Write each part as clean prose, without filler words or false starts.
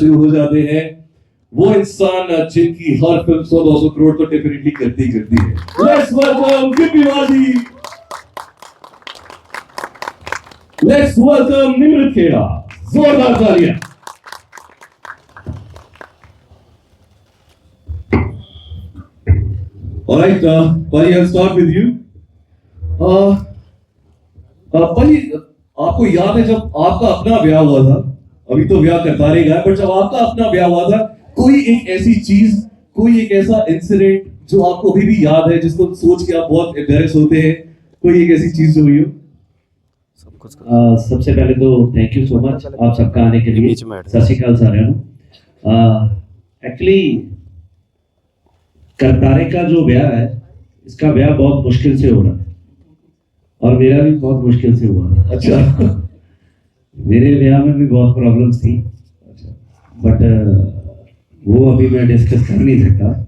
शुरू हो जाते हैं वो इंसान जिनकी हर फिल्म 100-200 करोड़ तो डेफिनेटली करती है। लेट्स वेलकम गिप्पी बाजी, लेट्स वेलकम निमृत खेड़ा, जोरदार तालियां। Alright, Pali, I'll start with you. Pali, आपको याद है जब आपका अपना ब्याह हुआ था, अभी तो ब्याह करता रहेगा, पर जब आपका अपना ब्याह हुआ था, कोई एक ऐसी चीज, कोई एक ऐसा इंसिडेंट जो आपको अभी भी याद है, जिसको सोच के आप बहुत एम्बैरेस होते हैं, कोई एक ऐसी चीज जो हुई हो? सबसे पहले तो थैंक यू सो मच आप सबका आने के लिए। सत श्री अकाल साਰਿਆਂ ਨੂੰ। एक्चुअली करतारे का जो ब्याह है, इसका ब्याह बहुत मुश्किल से हो रहा है और मेरा भी बहुत मुश्किल से हुआ है। अच्छा। मेरे ब्याह में भी बहुत प्रॉब्लम्स थी, बट वो अभी मैं डिस्कस कर नहीं सकता,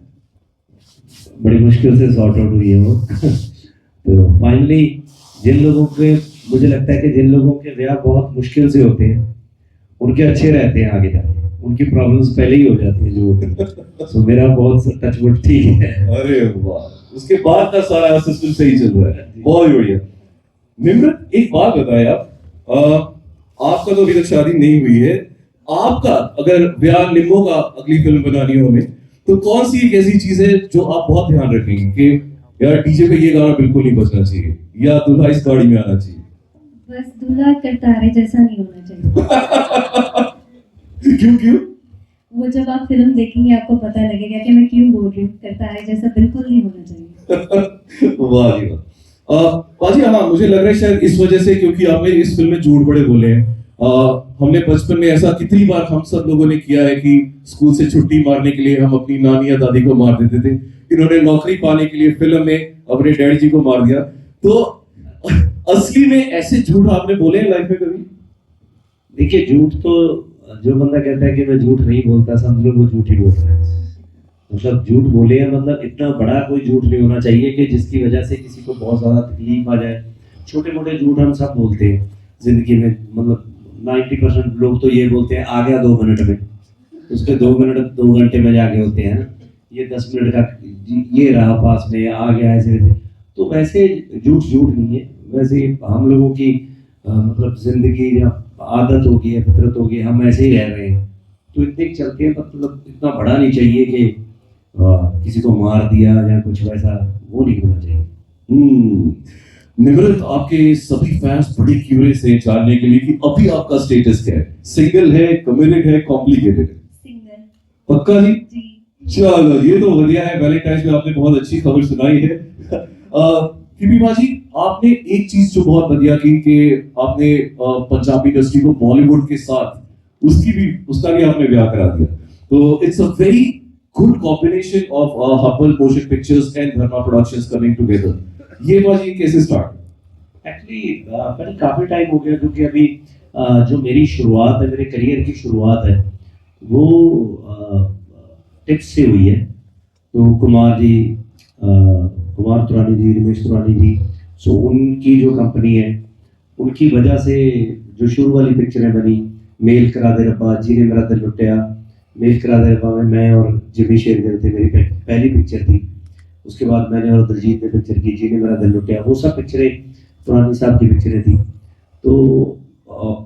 बड़ी मुश्किल से सॉर्ट आउट हुई है वो। तो फाइनली जिन लोगों के, मुझे लगता है कि जिन लोगों के ब्याह बहुत मुश्किल से होते हैं उनके अच्छे रहते हैं आगे जाके, उनकी प्रॉब्लम्स पहले ही हो जाती है जो। सो मेरा बहुत टचवुड ठीक है। अरे वाह, उसके बाद का सारा सिस्टम सही चल रहा है, बहुत बढ़िया। निमृत, एक बात बताएं आप, आपका तो अभी तक शादी नहीं हुई है, आपका अगर ब्याह निम्बो का अगली फिल्म बनानी हो हमें, तो कौन सी एक ऐसी चीज है जो आप बहुत ध्यान रखेंगे कि यार डीजे पे ये गाना बिल्कुल नहीं बजना चाहिए, या दूल्हा इस गाड़ी में आना चाहिए? बस दूल्हा करतारे जैसा नहीं होना चाहिए। क्यों? वो जब आप फिल्म देखेंगे आपको पता लगेगा कि मैं क्यों बोल रही हूँ, करतारे जैसा बिल्कुल नहीं होना चाहिए। वाह जी वाह। पाजी, हाँ, मुझे लग रहा है शायद इस वजह से, क्योंकि आपने इस फिल्म में झूठ बड़े बोले हैं। हमने बचपन में ऐसा कितनी बार हम सब लोगों ने किया है कि स्कूल से छुट्टी मारने के लिए हम अपनी नानी या दादी को मार देते थे। इन्होंने नौकरी पाने के लिए फिल्म में अपने डैडी जी को मार दिया। तो असली में ऐसे झूठ आपने बोले हैं लाइफ में कभी? देखिए, झूठ तो जो बंदा कहता है कि मैं झूठ नहीं बोलता, समझ लो वो झूठ ही बोल रहा है। मतलब झूठ बोले हैं, मतलब इतना बड़ा कोई झूठ नहीं होना चाहिए कि जिसकी वजह से किसी को बहुत ज्यादा तकलीफ आ जाए। छोटे मोटे झूठ हम सब बोलते हैं जिंदगी में, मतलब 90% लोग तो ये बोलते हैं आ गया 2 मिनट में, उसके 2 मिनट 2 घंटे में जाके होते हैं। ये 10 मिनट का ये रहा पास में, आ गया ऐसे। तो वैसे झूठ नहीं है, वैसे हम लोगों की मतलब जिंदगी या आदत हो गई है, फितरत हो गई है, हम ऐसे ही रह रहे हैं, तो इतने चलते हैं। मतलब इतना बड़ा नहीं चाहिए कि किसी को मार दिया या कुछ वैसा, वो नहीं होना चाहिए। निमृत, आपके सभी फैंस बड़ी क्यूरियस हैं जानने के लिए कि अभी आपका स्टेटस क्या है? सिंगल है, कमिटेड है, कॉम्प्लिकेटेड? सिंगल। पक्का जी? जी। चलो, ये तो बढ़िया है। वैलेंटाइंस में आपने बहुत अच्छी खबर सुनाई है। गिप्पी बाजी, आपने एक चीज जो बहुत बढ़िया की कि आपने पंजाबी इंडस्ट्री को बॉलीवुड के साथ उसका भी आपने ब्याह करा दिया। तो it's a very good combination of Hubble motion pictures and Dharma productions coming together. ये बाजी कैसे स्टार्ट? एक्चुअली मैंने काफी टाइम हो गया, क्योंकि अभी जो मेरी शुरुआत है, मेरे करियर की शुरुआत है, वो टिप्स से हुई है। तो कुमार तुरानी जी, रमेश तुरानी जी, सो उनकी जो कंपनी है, उनकी वजह से जो शुरू वाली पिक्चरें बनी, मेल करा दे रब्बा, जीने मेरा दिल लुटिया, मेल करा दे रब्बा में मैं और जिमी शेरगिल थे, मेरी पहली पिक्चर थी। उसके बाद मैंने और दिलजीत ने पिक्चर की जीने मेरा दिल लुटिया, वो सब पिक्चरें तुरानी साहब की पिक्चरें थी। तो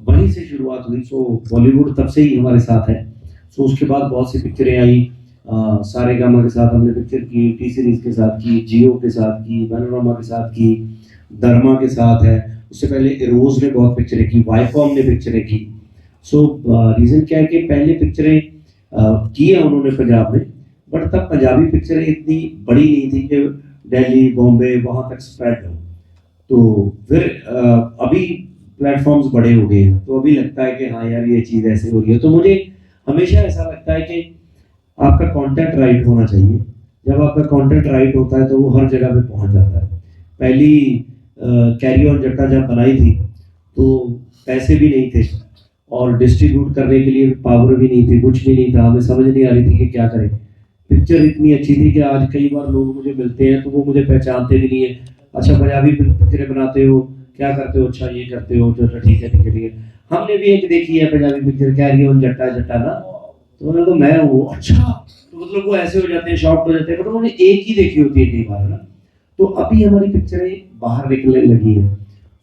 वहीं से शुरुआत हुई। सो बॉलीवुड तब से ही हमारे साथ है। सो उसके बाद बहुत सी पिक्चरें आई, सारे गामा के साथ हमने पिक्चर की, टी सीरीज के साथ की, जियो के साथ की, पैनोरामा के साथ की, धर्मा के साथ है। उससे पहले रोज ने बहुत पिक्चरें की, वाईकॉम ने पिक्चरें की। सो रीजन क्या है कि पहले पिक्चरें की है उन्होंने पंजाब में, बट तब पंजाबी पिक्चरें इतनी बड़ी नहीं थी कि दिल्ली, बॉम्बे वहाँ तक स्प्रेड हो। तो फिर अभी प्लेटफॉर्म्स बड़े हो गए हैं, तो अभी लगता है कि हाँ यार ये चीज़ ऐसे हो रही है। तो मुझे हमेशा ऐसा लगता है कि आपका कंटेंट राइट होना चाहिए। जब आपका कंटेंट राइट होता है तो वो हर जगह पे पहुंच जाता है। पहली कैरी ऑन जट्टा जब बनाई थी तो पैसे भी नहीं थे और डिस्ट्रीब्यूट करने के लिए पावर भी नहीं थी, कुछ भी नहीं था, हमें समझ नहीं आ रही थी कि क्या करें। पिक्चर इतनी अच्छी थी कि आज कई बार लोग मुझे मिलते हैं तो वो मुझे पहचानते भी नहीं है। अच्छा, पंजाबी पिक्चरें बनाते हो, क्या करते हो? अच्छा ये करते हो, चलो ठीक है। हमने भी एक देखी है पंजाबी पिक्चर, कैरी ऑन जट्टा ना, तो मैंने तो मैं हूँ, अच्छा, तो मतलब वो ऐसे हो जाते हैं, शॉक्ड हो जाते हैं, मतलब उन्होंने एक ही देखी होती है कई बार ना। तो अभी हमारी पिक्चरें बाहर निकलने लगी हैं,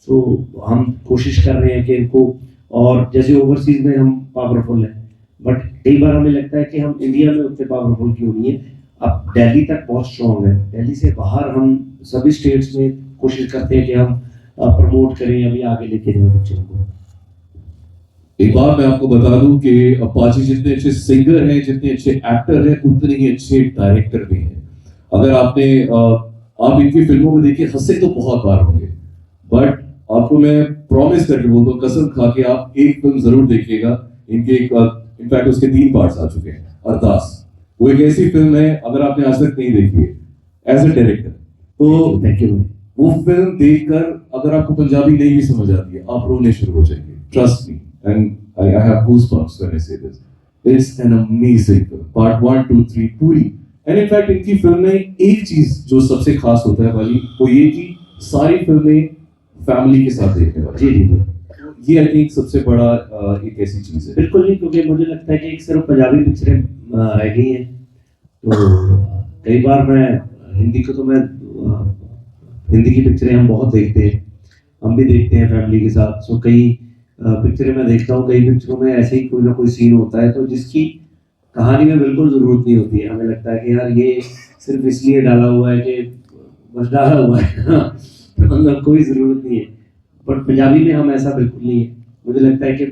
तो हम कोशिश कर रहे हैं कि इनको, और जैसे ओवरसीज में हम पावरफुल हैं, बट कई बार हमें लगता है कि हम इंडिया में उतने पावरफुल क्यों नहीं है। अब दिल्ली तक बहुत स्ट्रॉन्ग है, दिल्ली से बाहर हम सभी स्टेट्स में कोशिश करते हैं कि हम प्रमोट करें, अभी आगे लेके जाएं पिक्चर को। एक बात मैं आपको बता दूं कि अप्पाची जितने अच्छे सिंगर हैं, जितने अच्छे एक्टर हैं, उतने ही अच्छे डायरेक्टर भी हैं। अगर आप इनकी फिल्मों में देखिए, हंसे तो बहुत बार होंगे, बट आपको मैं प्रॉमिस करके बोलता हूँ, कसम खा के, आप एक फिल्म जरूर देखिएगा इनके। इनफैक्ट उसके 3 पार्ट्स आ चुके हैं। अरदास, वो एक ऐसी फिल्म है, अगर आपने आज तक नहीं देखी है एज ए डायरेक्टर, तो थैंक यू। वो फिल्म देखकर अगर आपको पंजाबी नहीं भी समझ आती है, आप रोने शुरू हो जाएंगे, trust me, and I have goosebumps when I say this. It's an amazing film, part 1 2 3 पूरी। एंड इनफैक्ट इनकी फिल्म में एक चीज जो सबसे खास होता है वाली, वो ये कि सारी फिल्में फैमिली के साथ देखने वाली। जी जी जी, ये आई थिंक सबसे बड़ा एक ऐसी चीज है। बिल्कुल नहीं, क्योंकि मुझे लगता है कि एक सिर्फ पंजाबी पिक्चरें रह गई हैं, तो कई बार मैं हिंदी को तो मैं हिंदी की पिक्चरें हम बहुत देखते हैं, हम भी देखते हैं फैमिली के साथ। सो कई पिक्चरें मैं देखता हूँ, कई पिक्चरों में ऐसे ही कोई ना कोई सीन होता है तो जिसकी कहानी में बिल्कुल ज़रूरत नहीं होती है। हमें लगता है कि यार ये सिर्फ इसलिए डाला हुआ है कि बस डाला हुआ है तो मतलब कोई ज़रूरत नहीं है। पर पंजाबी में हम ऐसा बिल्कुल नहीं है। मुझे लगता है कि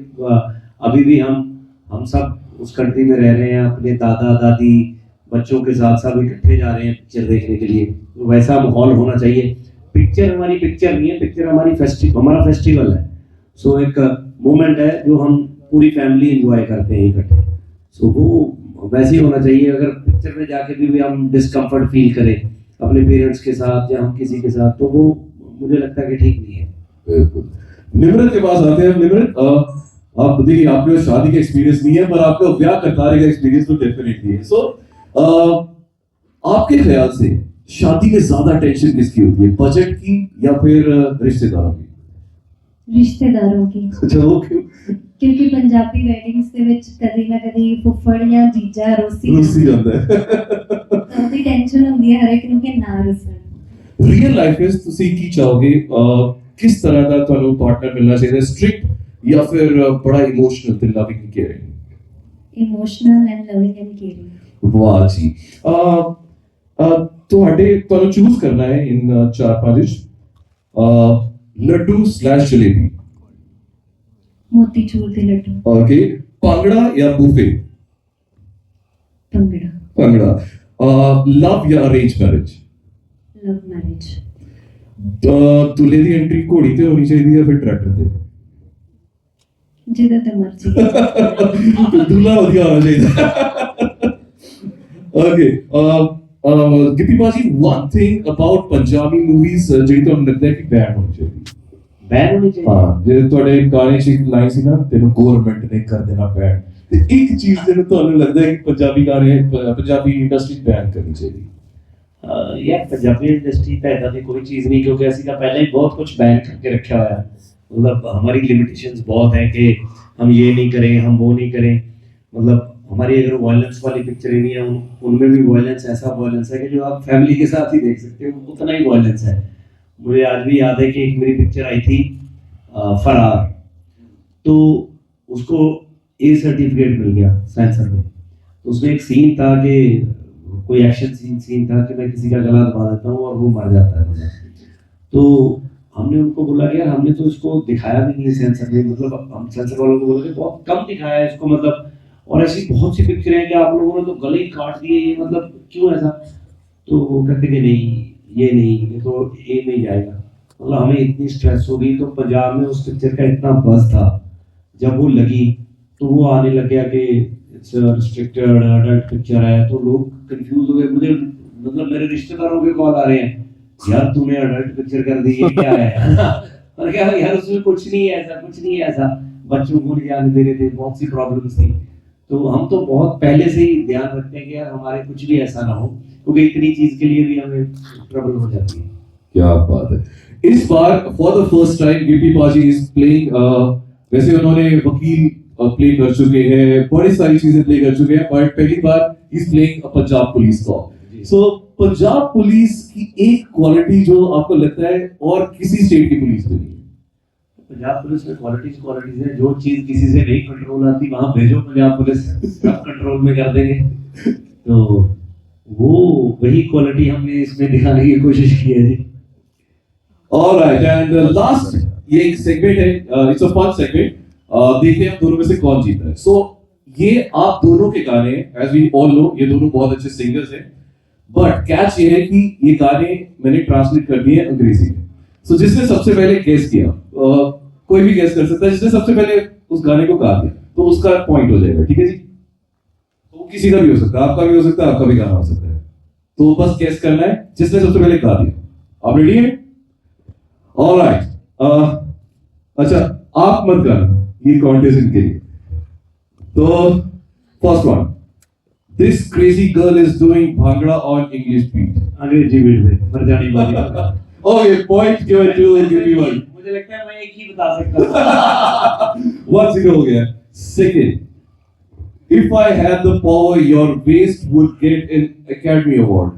अभी भी हम सब उस कंट्री में रह रहे हैं, अपने दादा दादी बच्चों के साथ सब इकट्ठे जा रहे हैं पिक्चर देखने के लिए, तो वैसा माहौल होना चाहिए। पिक्चर हमारी पिक्चर नहीं है, पिक्चर हमारा फेस्टिवल है। सो एक मोमेंट है जो हम पूरी फैमिली एंजॉय करते हैं इकट्ठे। सो वो वैसे ही होना चाहिए। अगर पिक्चर में जाके भी हम डिस्कम्फर्ट फील करें अपने पेरेंट्स के साथ या हम किसी के साथ, तो वो मुझे लगता है कि ठीक नहीं है। बिल्कुल। निमृत के पास आते हैं। निमृत, आप देखिए, आपके शादी का एक्सपीरियंस नहीं है, पर आपका ब्याह करतारे का एक्सपीरियंस तो डेफिनेटली है। सो आपके ख्याल से शादी में ज्यादा टेंशन किसकी होती है, बजट की या फिर रिश्तेदारों की? रिश्तेदारों की। अच्छा, वो क्यों? क्योंकि पंजाबी वेडिंग्स ਦੇ ਵਿੱਚ ਕਦੀ ਨਾ ਕਦੀ ਫੁੱਫੜ ਜਾਂ ਜੀਜਾ ਰੋਸੀ रुसी ਜਾਂਦਾ ਹੈ। ਉਹਦੀ ਟੈਨਸ਼ਨ ਹੁੰਦੀ ਹੈ ਹਰ ਇੱਕ ਨੂੰ ਕਿ ਨਾ ਰੁੱਸਣ। ਰੀਅਲ ਲਾਈਫ ਵਿੱਚ ਤੁਸੀਂ ਕੀ ਚਾਹੋਗੇ, ਕਿਸ ਤਰ੍ਹਾਂ ਦਾ ਤੁਹਾਨੂੰ ਪਾਰਟਨਰ ਮਿਲਣਾ ਚਾਹੀਦਾ, ਸਟ੍ਰਿਕਟ ਜਾਂ ਫਿਰ ਬੜਾ ਇਮੋਸ਼ਨਲ ਤੇ loving caring? Emotional and loving and caring. ਵਾਹ ਜੀ। ਤੁਹਾਨੂੰ ਚੂਜ਼ ਕਰਨਾ ਹੈ ਇਨ 4-5 ਲੱਡੂ ਸਲੈਸ਼ ਜਲੇਬੀ। ਮੋਤੀਚੂਰ ਦੇ ਲੱਡੂ। ओके, ਭੰਗੜਾ ਜਾਂ ਬੂਫੇ? ਭੰਗੜਾ। ਭੰਗੜਾ। ਲਵ ਜਾਂ ਅਰੇਂਜ ਮੈਰਿਜ? Love marriage. ਦੁल्हे ਦੀ ਐਂਟਰੀ ਘੋੜੀ ਤੇ ਹੋਣੀ ਚਾਹੀਦੀ ਹੈ ਫਿਰ ਟਰੈਕਟਰ ਤੇ? ਜਿਹਦਾ ਤੇ ਮਰਜ਼ੀ। ਦੁल्हा ਵਧੀਆ ਹੋਣਾ ਚਾਹੀਦਾ। ओके, गिप्पी भाजी, one thing about Punjabi movies ਜਿਹੜੀ ਤੁਹਾਨੂੰ ਲੱਗਦਾ ਹੈ ਕਿ ਬੈਨ ਹੋਣੀ ਚਾਹੀਦੀ? बैन होनी चाहिए। ਹਾਂ, ਜੇ ਤੁਹਾਡੇ ਗਾਣੇ 'ਚ ਇੱਕ ਲਾਈਨ ਸੀ ਨਾ, ਤੈਨੂੰ ਗਵਰਨਮੈਂਟ ਨੇ ਕਰ ਦੇਣਾ ਬੈਨ, ਤੇ ਇੱਕ ਚੀਜ਼ ਜਿਹਨੂੰ ਤੁਹਾਨੂੰ ਲੱਗਦਾ ਹੈ ਕਿ ਪੰਜਾਬੀ ਗਾਣੇ, ਪੰਜਾਬੀ ਇੰਡਸਟਰੀ ਬੈਨ ਕਰਨੀ ਚਾਹੀਦੀ? यार पंजाबी इंडस्ट्री तो ऐसा की कोई चीज़ नहीं, क्योंकि असं पहले ही बहुत कुछ बैन करके रखा हुआ है। मतलब हमारी लिमिटेशंस बहुत है कि हम ये नहीं करें, हम वो नहीं करें। मतलब हमारी अगर वायलेंस वाली पिक्चरें नहीं है, उनमें भी वायलेंस ऐसा वायलेंस है कि जो आप फैमिली के साथ ही देख सकते हो, उतना ही वायलेंस है। मुझे आज भी याद है कि एक मेरी पिक्चर आई थी फरार, तो उसको ए सर्टिफिकेट मिल गया सेंसर में। तो उसमें एक सीन था कि कोई एक्शन सीन था कि मैं किसी का गला दबा देता हूँ और वो मर जाता है। तो हमने उनको बोला कि यार हमने तो इसको दिखाया भी नहीं है सेंसर में, मतलब हम सेंसर वालों को बोला कि बहुत कम दिखाया है इसको, मतलब और ऐसी बहुत सी पिक्चरें हैं कि आप लोगों ने तो गले ही काट दिए, ये मतलब क्यों ऐसा? तो वो कहते कि नहीं, ये नहीं, ये तो ए में ही जाएगा। मतलब हमें इतनी स्ट्रेस हो गई। तो पंजाब में उस पिक्चर का इतना बज़ था, जब वो लगी तो वो आने लग गया कि इट्स रिस्ट्रिक्टेड अडल्ट पिक्चर है, तो लोग कंफ्यूज हो गए। मुझे मतलब मेरे रिश्तेदारों के कॉल आ रहे हैं, यार तूने अडल्ट पिक्चर कर दी, ये क्या है? मैंने कहा यार उसमें कुछ नहीं है ऐसा, कुछ नहीं है ऐसा, बच्चों को नहीं जाने दे रहे थे, बहुत सी प्रॉब्लम्स थी। तो हम तो बहुत पहले से ही ध्यान रखते हैं कि यार हमारे कुछ भी ऐसा ना हो, क्योंकि इतनी चीज के लिए भी हमें ट्रबल हो जाती है। क्या बात है। इस बार for the first time Gippy bhaji is playing, वैसे उन्होंने वकील प्ले कर चुके हैं, बड़ी सारी चीजें प्ले कर चुके हैं, बट पहली बार is playing Punjab police cop. So Punjab police की एक क्वालिटी जो आपको लगता है और किसी स्टेट की पुलिस में नहीं है। पंजाब पुलिस में क्वालिटीज है, जो चीज किसी से नहीं कंट्रोल आती वहां भेजो पंजाब पुलिस सब कंट्रोल में कर देंगे। तो वो वही क्वालिटी हमने इसमें दिखाने की कोशिश की है जी। ऑलराइट, एंड लास्ट ये एक सेगमेंट है, इट्स अ फन सेगमेंट। देखते हैं हम दोनों में से कौन जीता है। सो ये आप दोनों के गाने, एज वी ऑल नो, ये दोनों बहुत अच्छे सिंगर्स हैं, बट कैच ये है कि ये गाने मैंने ट्रांसलेट कर दिए अंग्रेजी में। सो जिसने सबसे पहले गेस किया, कोई भी गेस कर सकता है, जिसने सबसे पहले उस गाने को गा दिया तो उसका पॉइंट हो जाएगा, ठीक है जी। तो किसी का भी हो सकता है, आपका भी हो सकता है, आपका भी गाना हो सकता है, तो बस गेस करना है जिसने सबसे पहले गा दिया। आप रेडी हैं? ऑलराइट, अच्छा आप मत गाना, ये कॉन्टेस्ट के लिए। तो first one, this crazy girl is doing bhangra on English beat. अंग्रेजी बीट में मर्दानी वाली। Okay, point given to given. मुझे लगता है मैं एक ही बता सकता हूं। 1-0 हो गया। Second, if I had the power, your waist would get an Academy Award.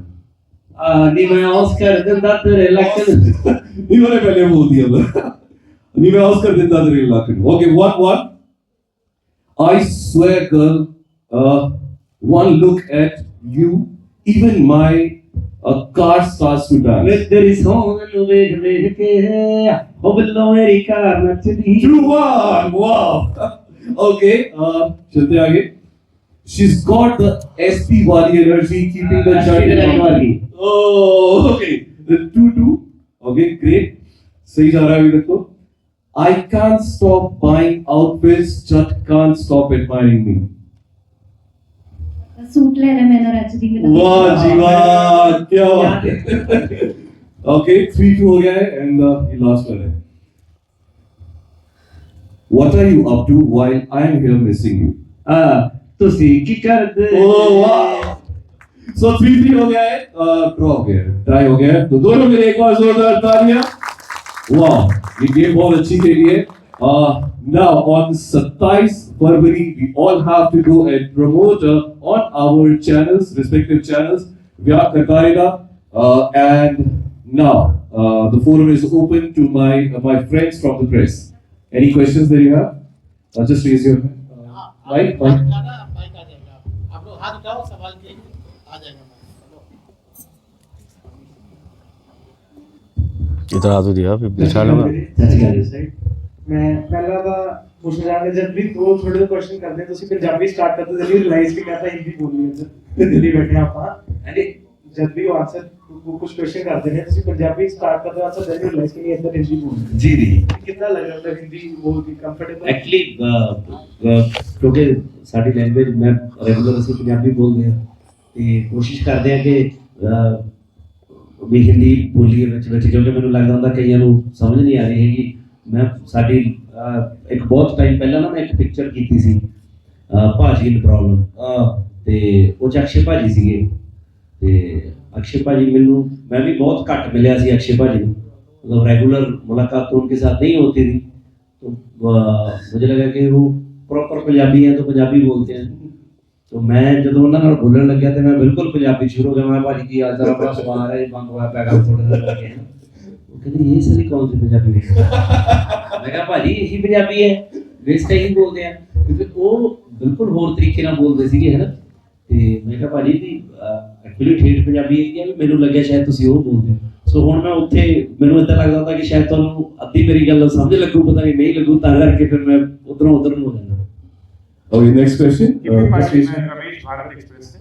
नहीं मैं ऑस्कर दिंदा तेरे लखन। नहीं मैंने पहले बोल दिया था। नहीं मैं ऑस्कर दिंदा तेरे Lakhan. Okay, 1-1. I swear, girl, one look at you, even my car starts to dance. मैं तेरी सोहन नु वेख वेख के ओ बिल्लो मेरी कार नचदी। 2-1. Wow. Okay, चलते आगे। She's got the SP wali energy, keeping the joint. Oh, okay. The 2-2. Okay, great. सही जा रहा है अभी तक तो। I can't stop buying outfits, just can't stop admiring me. Suit ले रहा मैंने राजदी में। वाह जी वाह, क्या बात है। Okay, 3-2 हो गया है, and ये last one है। What are you up to while I am here missing you? तुसी की कर दे। Oh wow! So 3-3 हो गया है, ड्रॉ हो गया है, टाई हो गया है, तो दोनों के लिए एक और जोरदार तालियां। वाह, ये गेम बहुत अच्छी खेली है। Now on 27 February we all have to go and promote on our channels, respective channels. Vyad Karkarega, and now the forum is open to my friends from the press. Any questions that you have? Just raise your hand. Right? आप लोग हाथ उठाओ, सवाल कीजिए, आ जाएगा। इधर हाथ दिया फिर बिछा लूंगा। मैं पहला ਤਾਂ ਪੁੱਛਣਾ ਚਾਹਾਂਗਾ, ਜਦ ਵੀ ਦੋ ਥੋੜੇ ਕੁਐਸਚਨ ਕਰਦੇ ਤੁਸੀਂ ਪੰਜਾਬੀ ਸਟਾਰਟ ਕਰਦੇ ਜਦ ਵੀ ਰਿਲਾਈਜ਼ ਵੀ ਕਰਤਾ ਹਿੰਦੀ ਬੋਲਣੀ ਹੈ ਦਿੱਲੀ ਬੈਠੇ ਆਪਾਂ ਐਂਡ ਜਦ ਵੀ ਉਹ ਆਨਸਰ ਕੁਝ ਕੁਐਸਚਨ ਕਰਦੇ ਨੇ ਤੁਸੀਂ ਪੰਜਾਬੀ ਸਟਾਰਟ ਕਰਦੇ ਹੋ ਆਨਸਰ ਜਦ ਵੀ ਰਿਲਾਈਜ਼ ਕਿ ਇੱਧਰ ਹਿੰਦੀ ਬੋਲਣੀ जी जी। ਕਿੰਨਾ ਲੱਗਦਾ ਹੁੰਦਾ ਹਿੰਦੀ ਬੋਲ ਕੇ ਕੰਫਰਟੇਬਲ एक्चुअली क्योंकि साडी लैंग्वेज मैं रेगुलर ਅਸੀਂ ਪੰਜਾਬੀ ਬੋਲਦੇ ਹਾਂ ਤੇ ਕੋਸ਼ਿਸ਼ ਕਰਦੇ ਹਾਂ ਕਿ ਵੀ ਹਿੰਦੀ ਬੋਲੀਏ ਵਿੱਚ ਕਿਉਂਕਿ ਮੈਨੂੰ ਲੱਗਦਾ ਹੁੰਦਾ ਕਈਆਂ ਨੂੰ ਸਮਝ ਨਹੀਂ ਆ ਰਹੀ ਹੈਗੀ। ਮੈਂ ਸਾਡੀ ਇੱਕ ਬਹੁਤ ਟਾਈਮ ਪਹਿਲਾਂ ਨਾ ਮੈਂ ਇੱਕ ਪਿਕਚਰ ਕੀਤੀ ਸੀ ਭਾਜੀ ਇਨ ਪ੍ਰੋਬਲਮ ਤੇ ਉਹ 'ਚ ਅਕਸ਼ੇ ਭਾਜੀ ਸੀਗੇ ਤੇ अक्षय भाजी मैं भी बहुत घट मिलया सी अक्षय भाजी को, मतलब रेगुलर मुलाकात तो उनके साथ नहीं होती थी, तो मुझे लगा कि वो प्रॉपर पंजाबी हैं तो पंजाबी बोलते हैं। तो मैं जब उन्होंने बोलने लग गया तो मैं बिल्कुल पंजाबी शुरू हो गया। मैं भाजी की आज जरा बड़ा सवाल है बंद हुआ पैगा थोड़ा सा लगे हैं, वो कहते ये सारी कौन सी पंजाबी है। मैं कहा भाजी यही पंजाबी है, वेस्ट ही बोलते हैं, क्योंकि वो बिल्कुल होर तरीके नाल बोलते सीगे है ना। ਤੇ ਮੈਂ ਕਿਹਾ ਭਾਜੀ ਵੀ ਐਕਚੁਅਲੀ ਠੇਠ ਪੰਜਾਬੀ ਹੈ ਕਿ ਮੈਨੂੰ ਲੱਗਿਆ ਸ਼ਾਇਦ ਤੁਸੀਂ ਉਹ ਬੋਲਦੇ ਹੋ। ਸੋ ਹੁਣ ਮੈਂ ਉੱਥੇ ਮੈਨੂੰ ਇਦਾਂ ਲੱਗਦਾ ਹੁੰਦਾ ਕਿ ਸ਼ਾਇਦ ਤੁਹਾਨੂੰ ਅੱਧੀ ਮੇਰੀ ਗੱਲ ਸਮਝ ਲੱਗੂ, ਪਤਾ ਨਹੀਂ ਲੱਗੂ, ਤਾਂ ਕਰਕੇ ਫਿਰ ਮੈਂ ਉਧਰੋਂ ਉਧਰ ਨੂੰ ਹੋ ਜਾਂਦਾ। Okay, next question. Ramesh Bharat express से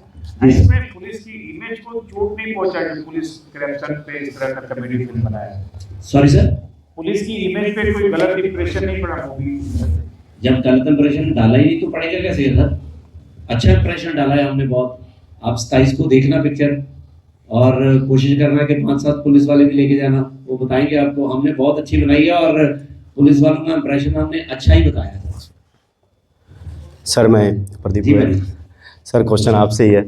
इसमें पुलिस की इमेज को चोट नहीं पहुंचा कि पुलिस करप्शन पे इस तरह का कॉमेडी फिल्म बनाया है। सॉरी सर, पुलिस की इमेज पे कोई गलत इंप्रेशन नहीं पड़ा मूवी। जब गलत इंप्रेशन डाला ही नहीं तो पड़ेगा कैसे सर? अच्छा इंप्रेशन डाला है हमने बहुत। आप 27 को देखना पिक्चर और कोशिश करना कि 5-7 पुलिस वाले भी लेके जाना, वो बताएंगे आपको। हमने बहुत अच्छी बनाई है और पुलिस वालों का इंप्रेशन हमने अच्छा ही बताया है। सर मैं प्रदीप जी गोयल। सर क्वेश्चन आपसे ही है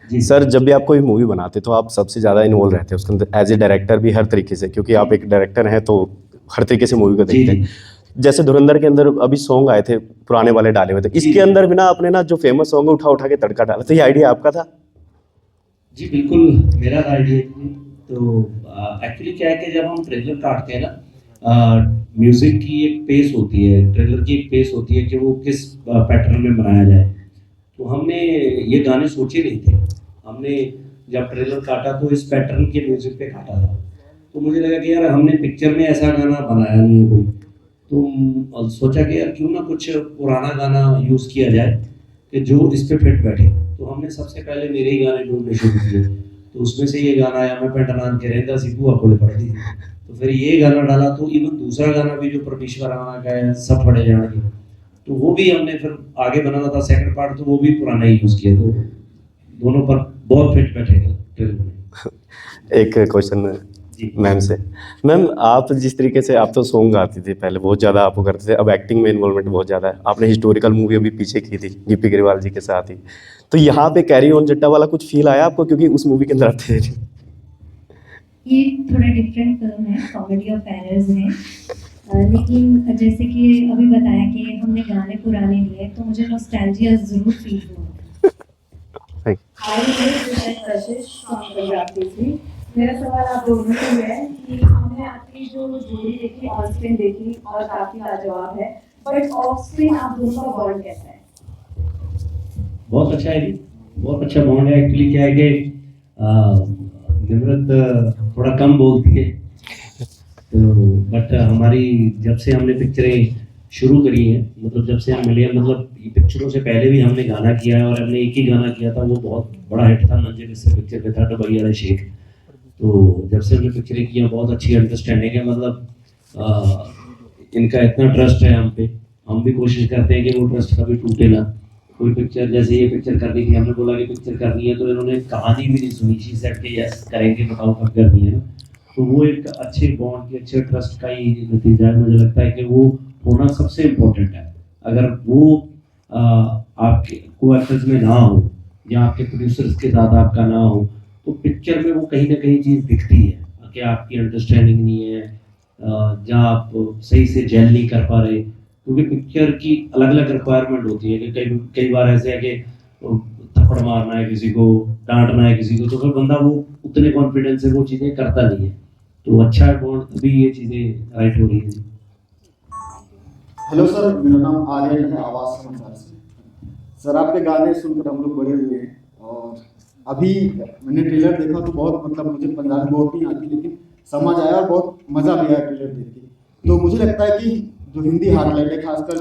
जी। सर, जब भी आप कोई मूवी बनाते तो आप सबसे ज़्यादा इन्वॉल्व रहते हैं उसके अंदर एज ए डायरेक्टर भी हर तरीके से, क्योंकि आप एक डायरेक्टर हैं तो हर तरीके से मूवी को जी, देखते जी। हैं। जैसे धुरंधर के अंदर अभी सॉन्ग आए थे पुराने वाले डाले हुए थे, इसके अंदर भी ना आपने ना जो फेमस सॉन्ग उठा उठा के तड़का डाला, तो ये आइडिया आपका था? जी बिल्कुल मेरा आइडिया थी। तो एक्चुअली क्या है कि जब हम ट्रेलर काटते हैं ना, म्यूजिक की एक पेस होती है, ट्रेलर की एक पेस होती है कि वो किस पैटर्न में बनाया जाए। तो हमने ये गाने सोचे नहीं थे, हमने जब ट्रेलर काटा तो इस पैटर्न के म्यूजिक पे काटा था। तो मुझे लगा कि यार हमने पिक्चर में ऐसा गाना बनाया नहीं है कोई, तो सोचा कि यार क्यों ना कुछ पुराना गाना यूज़ किया जाए कि जो इस पे फिट बैठे। तो हमने सबसे पहले मेरे ही गाने ढूंढने शुरू किए, तो उसमें से ये गाना आया, मैं पेंट नान के रहता सीखू आपको पढ़ दी। तो फिर ये गाना डाला, तो इवन दूसरा गाना भी जो परमेश्वर राणा का है, सब पढ़े जाएंगे, तो वो भी हमने फिर आगे बनाना था सेकंड पार्ट, तो वो भी पुराना ही यूज़ किया। तो दोनों पर बहुत फिट बैठेगा ट्रेलर में। एक क्वेश्चन जी मैम से। मैम, आप जिस तरीके से आप तो सॉन्ग गाती थी पहले, बहुत ज़्यादा आपको करते थे, अब एक्टिंग में इन्वॉल्वमेंट बहुत ज़्यादा है। आपने हिस्टोरिकल मूवी अभी पीछे की थी गिप्पी ग्रेवाल जी के साथ ही, तो यहाँ पे कैरी ऑन जट्टा वाला कुछ फील आया आपको, क्योंकि उस मूवी के अंदर आप थे? ये थोड़ा डिफरेंट फिल्म है, कॉमेडी ऑफ एरर्स है, लेकिन जैसे कि अभी बताया कि हमने गाने पुराने लिए, तो मुझे नॉस्टैल्जिया ज़रूर फील हुआ। मेरा सवाल आप दोनों से है कि हमने आपकी जो जोड़ी देखी ऑन स्क्रीन देखी और काफी लाजवाब है, बट ऑफ स्क्रीन आप दोनों का बॉन्ड कैसा है? बहुत अच्छा है जी, बहुत अच्छा बॉन्ड है। एक्चुअली क्या है कि निम्रत थोड़ा कम बोलती है, तो बट हमारी जब से हमने पिक्चरें शुरू करी हैं, मतलब जब से हम मिले हैं, मतलब ये पिक्चरों से पहले भी हमने गाना किया है, और हमने एक ही गाना किया था, वो बहुत बड़ा हिट था, मंजिल इससे पिक्चर पे था, डबई वाला शेख। तो जब से हमने पिक्चरें की हैं, बहुत अच्छी अंडरस्टैंडिंग है, मतलब इनका इतना ट्रस्ट है हम पे, हम भी कोशिश करते हैं कि वो ट्रस्ट कभी टूटे ना। कोई पिक्चर, जैसे ये पिक्चर करनी थी, हमने बोला कि पिक्चर करनी है, तो इन्होंने कहानी भी नहीं सुनी, शी सेड कि यस करेंगे, बताओ कब करनी है ना। तो वो एक अच्छे बॉन्ड के, अच्छे ट्रस्ट का ही नतीजा है। मुझे लगता है कि वो होना सबसे इम्पोर्टेंट है। अगर वो आपके को एक्टर्स में ना हो, या आपके प्रोड्यूसर्स के साथ आपका ना हो, तो पिक्चर में वो कहीं ना कहीं चीज़ दिखती है कि आपकी अंडरस्टैंडिंग नहीं है, जहाँ आप सही से जेल नहीं कर पा रहे, क्योंकि पिक्चर की अलग अलग रिक्वायरमेंट होती है कि कई बार ऐसे है कि थप्पड़ मारना है किसी को, डांटना है किसी को, तो फिर बंदा वो उतने कॉन्फिडेंस से वो चीज़ें करता नहीं है। तो अच्छा बॉन्ड, तभी ये चीज़ें राइट हो रही है। हेलो सर, मेरा नाम आर्यन है, आवाज़ समाचार से। सर आपके गाने सुनकर हम लोग बड़े हुए हैं, और अभी मैंने ट्रेलर देखा तो बहुत, मतलब मुझे पंजाबी बहुत नहीं आती, लेकिन समझ आया और बहुत मज़ा भी आया ट्रेलर देख के। तो मुझे लगता है कि जो हिंदी हार्टलैंड है, खासकर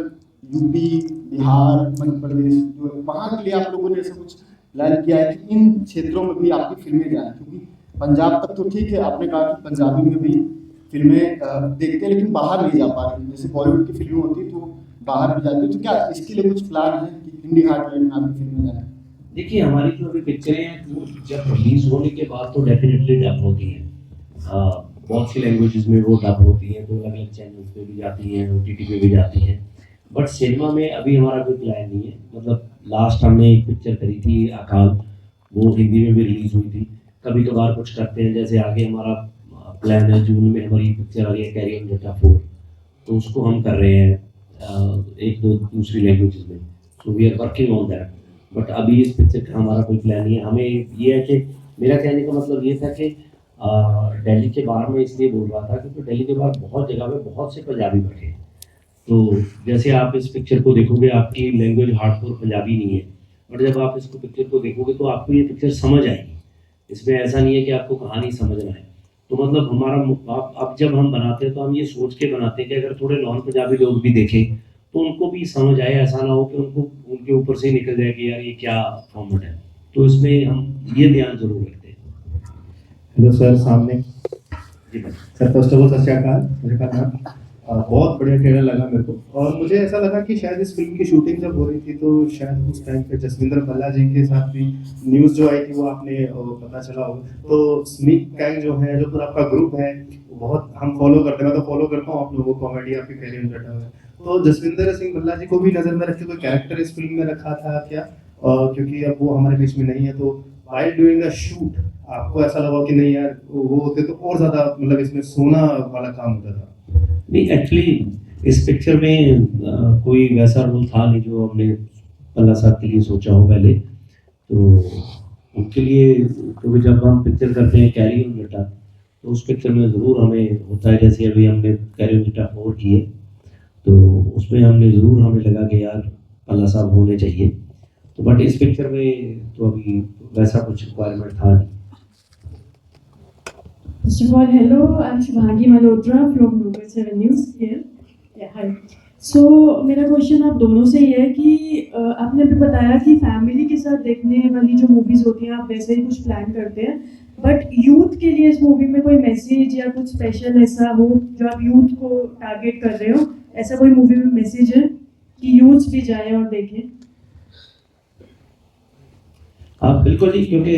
यूपी, बिहार, मध्य प्रदेश, जो वहाँ के लिए आप लोगों ने ऐसा कुछ प्लान किया है कि इन क्षेत्रों में भी आपकी फिल्में जाएँ? क्योंकि पंजाब तक तो ठीक है, आपने कहा कि पंजाबी में भी फिल्में देखते हैं, लेकिन बाहर नहीं जा पा रही। जैसे बॉलीवुड की फिल्में होती है तो बाहर भी जाती है, तो क्या इसके लिए कुछ प्लान है कि हिंदी हार्टलैंड में आपकी फिल्में जाएँ? देखिए, हमारी जो अभी पिक्चरें हैं, वो जब रिलीज होने के बाद तो डेफिनेटली डब होती हैं, बहुत सी लैंग्वेजेस में वो डब होती हैं, तो अलग अलग चैनल्स पे भी जाती हैं, OTT पे भी जाती हैं। बट सिनेमा में अभी हमारा कोई प्लान नहीं है। मतलब लास्ट हमने एक पिक्चर करी थी अकाल, वो हिंदी में भी रिलीज हुई थी। कभी कभार कुछ करते हैं, जैसे आगे हमारा प्लान है जून में हमारी पिक्चर आ रही है कैरी ऑन जट्टा 4, तो उसको हम कर रहे हैं एक दो दूसरी लैंग्वेजेस में, so we are working on that. But अभी इस पिक्चर का हमारा कोई प्लान नहीं है। हमें ये है कि, मेरा कहने का मतलब ये था कि दिल्ली के बाहर में इसलिए बोल रहा था क्योंकि दिल्ली के बाहर बहुत जगह में बहुत से पंजाबी बैठे हैं। तो जैसे आप इस पिक्चर को देखोगे, आपकी लैंग्वेज हार्डकोर पंजाबी नहीं है, और जब आप इसको पिक्चर को देखोगे तो आपको ये पिक्चर समझ आएगी। इसमें ऐसा नहीं है कि आपको कहानी समझना है। तो मतलब हमारा अब जब हम बनाते हैं तो हम ये सोच के बनाते हैं कि अगर थोड़े नॉन पंजाबी लोग भी देखें तो उनको भी समझ आए, ऐसा ना हो कि उनको उनके ऊपर से निकल जाए कि यार ये क्या फॉर्मेट है। तो इसमें हम ये ध्यान जरूर रखते हैं। हेलो सर, सामने जी भाई। सर फर्स्ट ऑफ ऑल सत श्री अकाल, मेरे का नाम बहुत बढ़िया ट्रेलर लगा मेरे को, और मुझे ऐसा लगा कि शायद इस फिल्म की शूटिंग जब हो रही थी तो शायद उस टाइम पे जसविंदर भल्ला जी के साथ भी न्यूज़ जो आई थी वो आपने पता चला होगा। तो स्मिक गैंग जो है, जो पूरा आपका ग्रुप है, बहुत हम फॉलो करते हैं, मैं तो फॉलो करता हूँ आप लोगों को, कॉमेडी आपकी कैरी ऑन जट्टा है। तो जसविंदर सिंह भल्ला जी को भी नजर में रख के कोई कैरेक्टर इस फिल्म में रखा था क्या? क्योंकि अब वो हमारे बीच में नहीं है, तो व्हाइल डूइंग द शूट आपको ऐसा लगा कि नहीं यार वो होते तो और ज्यादा, मतलब इसमें सोना वाला काम होता था? नहीं, एक्चुअली इस पिक्चर में कोई वैसा रोल था नहीं जो हमने पल्ला साहब के लिए सोचा हो पहले। तो उनके लिए, क्योंकि जब हम पिक्चर करते हैं कैरी ऑन जटा, तो उस पिक्चर में ज़रूर हमें होता है, जैसे अभी हमने कैरी ऑन जटा 4 किए, तो उसमें हमें लगा कि यार पल्ला साहब होने चाहिए। तो बट इस पिक्चर में तो अभी वैसा कुछ रिक्वायरमेंट था नहीं। First of all, hello, I'm Shubhangi Malhotra from Global 7 News here. Yeah, hi. So, मेरा क्वेश्चन आप दोनों से ये है कि आपने अभी बताया कि फैमिली के साथ देखने वाली जो मूवीज़ होती हैं आप वैसे ही कुछ प्लान करते हैं, बट यूथ के लिए इस मूवी में कोई मैसेज या कुछ स्पेशल ऐसा हो जो आप यूथ को टारगेट कर रहे हो, ऐसा कोई मूवी में मैसेज है कि यूथ भी जाए और देखें? हाँ बिल्कुल जी, क्योंकि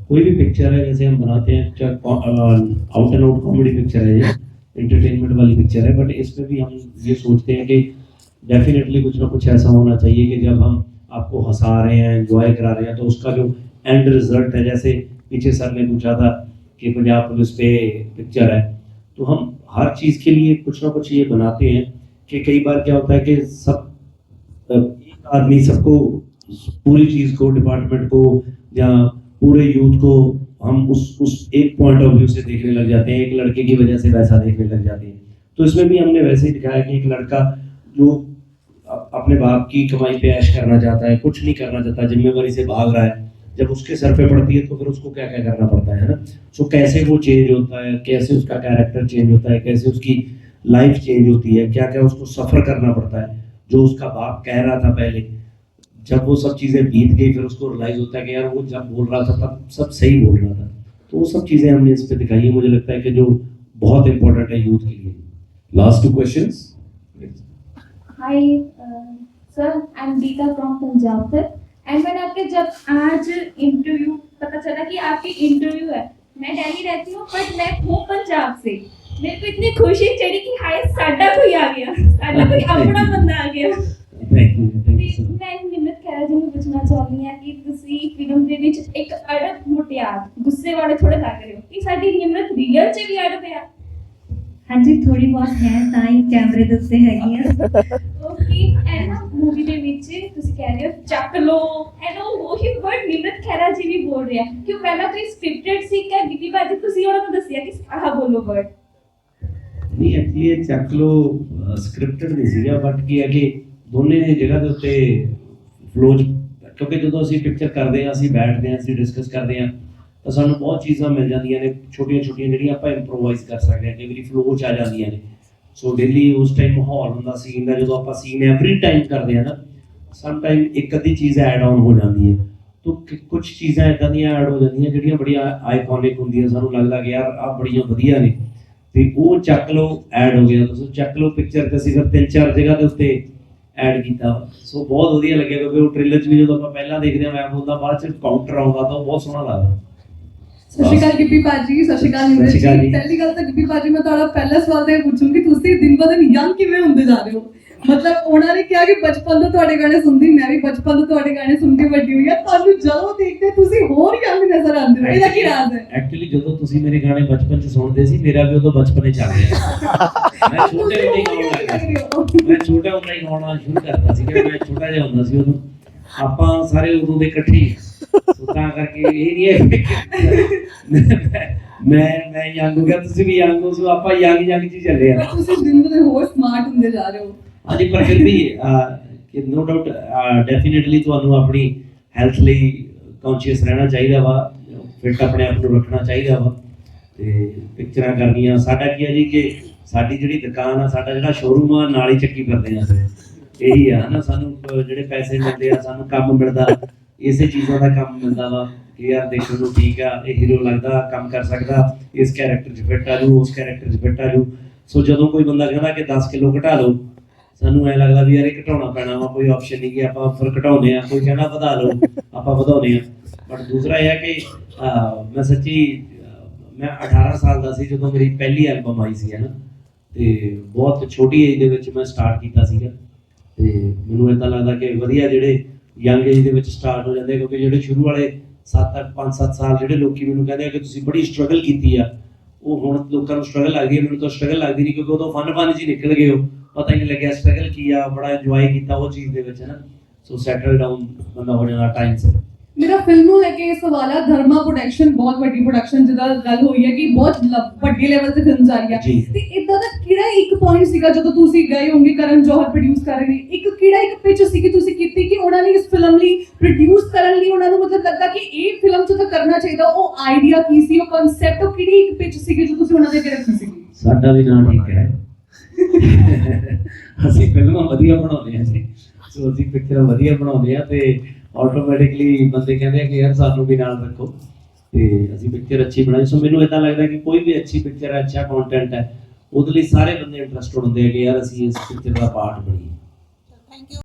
कोई भी पिक्चर है जैसे हम बनाते हैं, out and out comedy picture है, ये एंटरटेनमेंट वाली पिक्चर है, बट इसमें भी हम ये सोचते हैं कि डेफिनेटली कुछ ना कुछ ऐसा होना चाहिए कि जब हम आपको हंसा रहे हैं, एंजॉय करा रहे हैं, तो उसका जो एंड रिजल्ट है, जैसे पीछे सर ने पूछा था कि पंजाब पुलिस पे पिक्चर है, तो हम हर चीज़ के लिए कुछ ना कुछ ये बनाते हैं कि कई बार क्या होता है कि सब एक आदमी सबको, पूरी चीज़ को, डिपार्टमेंट को या पूरे यूथ को हम उस एक पॉइंट ऑफ व्यू से देखने लग जाते हैं, एक लड़के की वजह से वैसा देखने लग जाते हैं। तो इसमें भी हमने वैसे ही दिखाया कि एक लड़का जो अपने बाप की कमाई पे ऐश करना चाहता है, कुछ नहीं करना चाहता, जिम्मेवारी से भाग रहा है, जब उसके सर पे पड़ती है तो फिर उसको क्या क्या करना पड़ता है ना। सो कैसे वो चेंज होता है, कैसे उसका कैरेक्टर चेंज होता है, कैसे उसकी लाइफ चेंज होती है, क्या क्या उसको सफ़र करना पड़ता है। जो उसका बाप कह रहा था पहले, जब वो सब चीज़ें बीत गई, फिर उसको रियलाइज होता है कि यार वो जब बोल रहा था तब सब सही बोल रहा था। तो वो सब चीज़ें हमने इस पे दिखाई है, मुझे लगता है कि जो बहुत इंपॉर्टेंट है यूथ के लिए। Last 2 questions. Hi sir, I am Geeta from Punjab sir, and मैंने आपके जब आज इंटरव्यू पता चला कि आपकी इंटरव्यू है, मैं दिल्ली रहती हूँ बट मैं हूँ पंजाब से, मेरे को इतनी खुशी चढ़ी कि हाय साडा कोई आ गया, साडा कोई अपना बंदा आ ਗਿਆ। ਮੈਂ ਨਿਮਰਤ ਖਹਿਰਾ ਜੀ ਨੂੰ ਪੁੱਛਣਾ ਚਾਹੁੰਦੀ ਹਾਂ ਕਿ ਤੁਸੀਂ ਫਿਲਮ ਦੇ ਵਿੱਚ ਇੱਕ ਅੜਬ ਮੁਟਿਆਰ, ਗੁੱਸੇ ਵਾਲੇ ਥੋੜੇ ਲੱਗ ਰਹੇ ਹੋ, ਕਿ ਸਾਡੀ ਨਿਮਰਤ ਰੀਅਲ 'ਚ ਵੀ ਅੜਬ ਹੈ? हाँ जी, थोड़ी बहुत है, ताई कैमरे ਦੇ ਉੱਤੇ ਹੈਗੀ ਆ। ਓਕੇ, ਐਂਡ ਨਾ ਮੂਵੀ ਦੇ ਵਿੱਚ ਤੁਸੀਂ ਕਹਿ ਰਹੇ ਹੋ ਚੱਕ ਲੋ, ਐਂਡ ਉਹ ਉਹੀ ਵਰਡ ਨਿਮਰਤ ਖਹਿਰਾ ਜੀ ਵੀ ਬੋਲ ਰਿਹਾ ਕਿ ਉਹ ਪਹਿਲਾਂ ਤੋਂ ਸਕ੍ਰਿਪਟਡ ਸੀ ਕਿ ਗਿੱਪੀ ਬਾਜੀ ਤੁਸੀਂ ਉਹਨਾਂ ਨੂੰ ਦੱਸਿਆ ਕਿ ਆਹ ਬੋਲੋ ਵਰਡ? ਨਹੀਂ ਐਕਚੁਅਲੀ ਇਹ ਚੱਕ ਲੋ ਸਕ੍ਰਿਪਟਡ ਨਹੀਂ ਸੀਗਾ, ਬਟ ਕੀ ਹੈ ਕਿ ਦੋਨੇ ਜਗ੍ਹਾ ਦੇ ਉੱਤੇ ਫਲੋ, ਕਿਉਂਕਿ ਜਦੋਂ ਅਸੀਂ ਪਿਕਚਰ ਕਰਦੇ ਹਾਂ, ਅਸੀਂ ਬੈਠਦੇ ਹਾਂ, ਅਸੀਂ ਡਿਸਕਸ ਕਰਦੇ ਹਾਂ, ਤਾਂ ਸਾਨੂੰ ਬਹੁਤ ਚੀਜ਼ਾਂ ਮਿਲ ਜਾਂਦੀਆਂ ਨੇ, ਛੋਟੀਆਂ ਛੋਟੀਆਂ ਜਿਹੜੀਆਂ ਆਪਾਂ ਇੰਪਰੋਵਾਈਜ਼ ਕਰ ਸਕਦੇ ਹਾਂ, ਕਈ ਵਾਰੀ ਫਲੋ 'ਚ ਆ ਜਾਂਦੀਆਂ ਨੇ। ਸੋ ਡੇਲੀ ਉਸ ਟਾਈਮ ਮਾਹੌਲ ਹੁੰਦਾ ਸੀਨ ਦਾ, ਜਦੋਂ ਆਪਾਂ ਸੀਨ ਐਵਰੀ ਟਾਈਮ ਕਰਦੇ ਹਾਂ ਨਾ, ਸਮ ਟਾਈਮ ਇੱਕ ਅੱਧੀ ਚੀਜ਼ ਐਡ ਆਨ ਹੋ ਜਾਂਦੀ ਹੈ, ਤਾਂ ਕੁਝ ਚੀਜ਼ਾਂ ਇੱਦਾਂ ਦੀਆਂ ਐਡ ਹੋ ਜਾਂਦੀਆਂ ਜਿਹੜੀਆਂ ਬੜੀਆਂ ਆਈਕੋਨਿਕ ਹੁੰਦੀਆਂ, ਸਾਨੂੰ ਲੱਗਦਾ ਕਿ ਯਾਰ ਆਹ ਬੜੀਆਂ ਵਧੀਆ ਨੇ, ਤੇ ਉਹ ਚੱਕ ਲਓ ਐਡ ਹੋ ਗਿਆ। ਤੁਸੀਂ ਚੱਕ ਲਓ ਪਿਕਚਰ 'ਚ ਅਸੀਂ ਫਿਰ 3-4 ਜਗ੍ਹਾ ਦੇ ਉੱਤੇ ਐਡ ਕੀਤਾ। ਸੋ ਬਹੁਤ ਵਧੀਆ ਲੱਗਿਆ, ਕਿਉਂਕਿ ਉਹ ਟ੍ਰੇਲਰ 'ਚ ਵੀ ਜਦੋਂ ਆਪਾਂ ਪਹਿਲਾਂ ਦੇਖਦੇ ਹਾਂ ਮੈਂ ਬੋਲਦਾ, ਬਾਅਦ 'ਚ ਕਾਊਂਟਰ ਆਉਂਦਾ ਤਾਂ ਉਹ ਬਹੁਤ ਸੋਹਣਾ ਲੱਗਦਾ। ਸਤਿ ਸ਼੍ਰੀ ਅਕਾਲ ਗਿੱਪੀ ਭਾਜੀ, ਸਤਿ ਸ਼੍ਰੀ ਅਕਾਲ ਨਿਮਰਤ ਜੀ। ਪਹਿਲੀ ਗੱਲ ਤਾਂ ਗਿੱਪੀ ਭਾਜੀ ਮੈਂ ਤੁਹਾਡਾ ਪਹਿਲਾ ਸਵਾਲ ਤਾਂ ਇਹ ਪੁੱਛੂੰਗੀ, ਤੁਸੀਂ ਦਿਨ ਬ ਦਿਨ ਯੰਗ ਕਿਵੇਂ ਹੁੰਦੇ ਜਾ ਰਹੇ ਹੋ? ਮਤਲਬ ਉਹਨਾਂ ਨੇ ਕਿਹਾ ਕਿ ਬਚਪਨ ਤੋਂ ਤੁਹਾਡੇ ਗਾਣੇ ਸੁਣਦੀ, ਮੈਂ ਵੀ ਬਚਪਨ ਤੋਂ ਤੁਹਾਡੇ ਗਾਣੇ ਸੁਣ ਕੇ ਵੱਡੀ ਹੋਈ ਆ, ਤੁਹਾਨੂੰ ਜਦੋਂ ਦੇਖਦੇ ਤੁਸੀਂ ਹੋਰ ਯੰਗ ਨਜ਼ਰ ਆਉਂਦੇ ਹੋ, ਇਹਦਾ ਕੀ ਰਾਜ਼ ਹੈ? ਐਕਚੁਅਲੀ ਜਦੋਂ ਤੁਸੀਂ ਮੇਰੇ ਗਾਣੇ ਬਚਪਨ 'ਚ ਸੁਣਦੇ ਸੀ, ਮੇਰਾ ਵੀ ਉਦੋਂ ਬਚਪਨ 'ਚ ਚੱਲ ਰਿਹਾ। ਮੈਂ ਛੋਟੇ ਹੁੰਦੇ ਹੀ ਗਾਉਣ ਲੱਗਾ ਸੀ, ਮੈਂ ਛੋਟਾ ਹੁੰਦਾ ਹੀ ਗਾਉਣਾ ਸ਼ੁਰੂ ਕਰਤਾ ਸੀ, ਮੈਂ ਛੋਟਾ ਜਿਹਾ ਹੁੰਦਾ ਸੀ ਉਦੋਂ, ਆਪਾਂ ਸਾਰੇ ਉਦੋਂ ਦੇ ਇਕੱਠੇ, ਤਾਂ ਕਰਕੇ ਇਹ ਨਹੀਂ ਹੈ ਮੈਂ ਯੰਗ ਹੋ ਗਿਆ, ਤੁਸੀਂ ਵੀ ਯੰਗ ਹੋ, ਸੋ ਆਪਾਂ ਯੰਗ 'ਚ ਚੱਲੇ ਆ। ਤੁਸੀਂ ਦਿਨ ਬ ਦਿਨ ਹੋਰ ਸਮਾਰਟ ਹੁੰਦੇ ਜਾ ਰਹੇ ਹੋ। ਹਾਂਜੀ, ਪਰ ਫਿਰ ਵੀ ਨੋ ਡਾਊਟ ਡੈਫੀਨੇਟਲੀ ਤੁਹਾਨੂੰ ਆਪਣੀ ਹੈਲਥ ਲਈ ਕੌਨਸ਼ੀਅਸ ਰਹਿਣਾ ਚਾਹੀਦਾ ਵਾ, ਫਿੱਟ ਆਪਣੇ ਆਪ ਨੂੰ ਰੱਖਣਾ ਚਾਹੀਦਾ ਵਾ, ਤੇ ਪਿਕਚਰਾਂ ਕਰਨੀਆਂ। ਸਾਡਾ ਕੀ ਹੈ ਜੀ ਕਿ ਸਾਡੀ ਜਿਹੜੀ ਦੁਕਾਨ ਆ, ਸਾਡਾ ਜਿਹੜਾ ਸ਼ੋਰੂਮ ਆ, ਨਾਲ ਹੀ ਚੱਕੀ ਫਿਰਦੇ ਆ, ਇਹੀ ਆ ਨਾ, ਸਾਨੂੰ ਜਿਹੜੇ ਪੈਸੇ ਮਿਲਦੇ ਆ, ਸਾਨੂੰ ਕੰਮ ਮਿਲਦਾ, ਇਸੇ ਚੀਜ਼ਾਂ ਦਾ ਕੰਮ ਮਿਲਦਾ ਵਾ ਕਿ ਯਾਰ ਦੇਖਣ ਨੂੰ ਠੀਕ ਆ, ਇਹ ਹੀਰੋ ਲੱਗਦਾ, ਕੰਮ ਕਰ ਸਕਦਾ, ਇਸ ਕੈਰੈਕਟਰ 'ਚ ਫਿੱਟ ਆ ਜੂ, ਉਸ ਕੈਰੈਕਟਰ 'ਚ ਫਿੱਟ ਆ ਜੂ। ਸੋ ਜਦੋਂ ਕੋਈ ਬੰਦਾ ਕਹਿੰਦਾ ਕਿ 10 ਕਿਲੋ ਘਟਾ ਲਓ, ਸਾਨੂੰ ਐਂ ਲੱਗਦਾ ਵੀ ਯਾਰ ਇਹ ਘਟਾਉਣਾ ਪੈਣਾ ਵਾ, ਕੋਈ ਆਪਸ਼ਨ ਨਹੀਂ ਕਿ ਆਪਾਂ ਫਿਰ ਘਟਾਉਂਦੇ ਹਾਂ, ਕੋਈ ਕਹਿੰਦਾ ਵਧਾ ਲਓ, ਆਪਾਂ ਵਧਾਉਂਦੇ ਹਾਂ। ਬਟ ਦੂਸਰਾ ਇਹ ਹੈ ਕਿ ਮੈਂ ਸੱਚੀ, ਮੈਂ 18 ਸਾਲ ਦਾ ਸੀ ਜਦੋਂ ਮੇਰੀ ਪਹਿਲੀ ਐਲਬਮ ਆਈ ਸੀ, ਹੈ ਨਾ, ਤੇ ਬਹੁਤ ਛੋਟੀ ਏਜ ਦੇ ਵਿੱਚ ਮੈਂ ਸਟਾਰਟ ਕੀਤਾ ਸੀਗਾ, ਤੇ ਮੈਨੂੰ ਇੱਦਾਂ ਲੱਗਦਾ ਕਿ ਵਧੀਆ ਜਿਹੜੇ ਯੰਗ ਏਜ ਦੇ ਵਿੱਚ ਸਟਾਰਟ ਹੋ ਜਾਂਦੇ, ਕਿਉਂਕਿ ਜਿਹੜੇ ਸ਼ੁਰੂ ਵਾਲੇ 5-7 ਸਾਲ ਜਿਹੜੇ ਲੋਕੀ ਮੈਨੂੰ ਕਹਿੰਦੇ ਆ ਕਿ ਤੁਸੀਂ ਬੜੀ ਸਟਰਗਲ ਕੀਤੀ ਆ, ਉਹ ਹੁਣ ਲੋਕਾਂ ਨੂੰ ਸਟਰਗਲ ਲੱਗਦੀ ਹੈ, ਮੈਨੂੰ ਤਾਂ ਸਟਰਗਲ ਲੱਗਦੀ ਨਹੀਂ, ਕਿਉਂਕਿ ਉਦੋਂ ਫਨ 'ਚ ਹੀ ਨਿਕਲ ਗਏ ਹੋ, ਪਤਾ ਹੀ ਨਹੀਂ ਲੱਗਿਆ ਸਟਰਗਲ ਕੀਆ ਬੜਾ ਇੰਜੋਏ ਕੀਤਾ ਉਹ ਚੀਜ਼ ਦੇ ਵਿੱਚ ਹੈ ਨਾ ਸੋ ਸੈਟਲ ਡਾਊਨ ਬੰਦਾ ਹੋ ਜਾਣਾ ਟਾਈਮ ਸੇ ਮੇਰਾ ਫਿਲਮ ਨੂੰ ਲੈ ਕੇ ਇਹ ਸਵਾਲ ਹੈ ਧਰਮਾ ਪ੍ਰੋਡਕਸ਼ਨ ਬਹੁਤ ਵੱਡੀ ਪ੍ਰੋਡਕਸ਼ਨ ਜਿਹਦਾ ਗੱਲ ਹੋਈ ਹੈ ਕਿ ਬਹੁਤ ਵੱਡੇ ਲੈਵਲ ਤੇ ਫਿਲਮ ਆ ਰਹੀ ਹੈ ਤੇ ਇਦਾਂ ਦਾ ਕਿਹੜਾ ਇੱਕ ਪੁਆਇੰਟ ਸੀਗਾ ਜਦੋਂ ਤੁਸੀਂ ਗਏ ਹੋਗੇ ਕਰਨ ਜੌਹਰ ਪ੍ਰੋਡਿਊਸ ਕਰ ਰਹੇ ਨੇ ਇੱਕ ਕਿਹੜਾ ਇੱਕ ਪਿਚ ਸੀ ਕਿ ਤੁਸੀਂ ਕੀਤੀ ਕਿ ਉਹਨਾਂ ਨੇ ਇਸ ਫਿਲਮ ਲਈ ਪ੍ਰੋਡਿਊਸ ਕਰਨ ਲਈ ਉਹਨਾਂ ਨੂੰ ਮਤਲਬ ਲੱਗਾ ਕਿ ਇਹ ਫਿਲਮ ਚ ਤਾਂ ਕਰਨਾ ਚਾਹੀਦਾ ਉਹ ਆਈਡੀਆ ਕੀ ਸੀ ਉਹ ਕਨਸੈਪਟ ਉਹ ਕਿਹੜੀ ਇੱਕ ਪਿਚ ਸੀ ਜੋ ਤੁਸੀਂ ਉਹਨਾਂ ਦੇ ਅੱਗੇ ਰੱਖੀ ਸੀ ਸਾਡਾ ਵੀ ਨਾਮ ਠੀਕ ਹੈ ਅਸੀਂ ਫਿਲਮਾਂ ਵਧੀਆ ਬਣਾਉਂਦੇ ਹਾਂ ਜੀ ਸੋ ਅਸੀਂ ਪਿਕਚਰਾਂ ਵਧੀਆ ਬਣਾਉਂਦੇ ਆ ਤੇ ਆਟੋਮੈਟਿਕਲੀ ਬੰਦੇ ਕਹਿੰਦੇ ਆ ਕਿ ਯਾਰ ਸਾਨੂੰ ਵੀ ਨਾਲ ਰੱਖੋ ਤੇ ਅਸੀਂ ਪਿਕਚਰ ਅੱਛੀ ਬਣਾਈ ਸੋ ਮੈਨੂੰ ਇਦਾਂ ਲੱਗਦਾ ਕਿ ਕੋਈ ਵੀ ਅੱਛੀ ਪਿਕਚਰ ਹੈ ਅੱਛਾ ਕੰਟੈਂਟ ਹੈ ਉਹਦੇ ਲਈ ਸਾਰੇ ਬੰਦੇ ਇੰਟਰਸਟਡ ਹੁੰਦੇ ਆ ਕਿ ਯਾਰ ਅਸੀਂ ਇਸ ਪਿਕਚਰ ਦਾ ਪਾਰਟ ਬਣੀਏ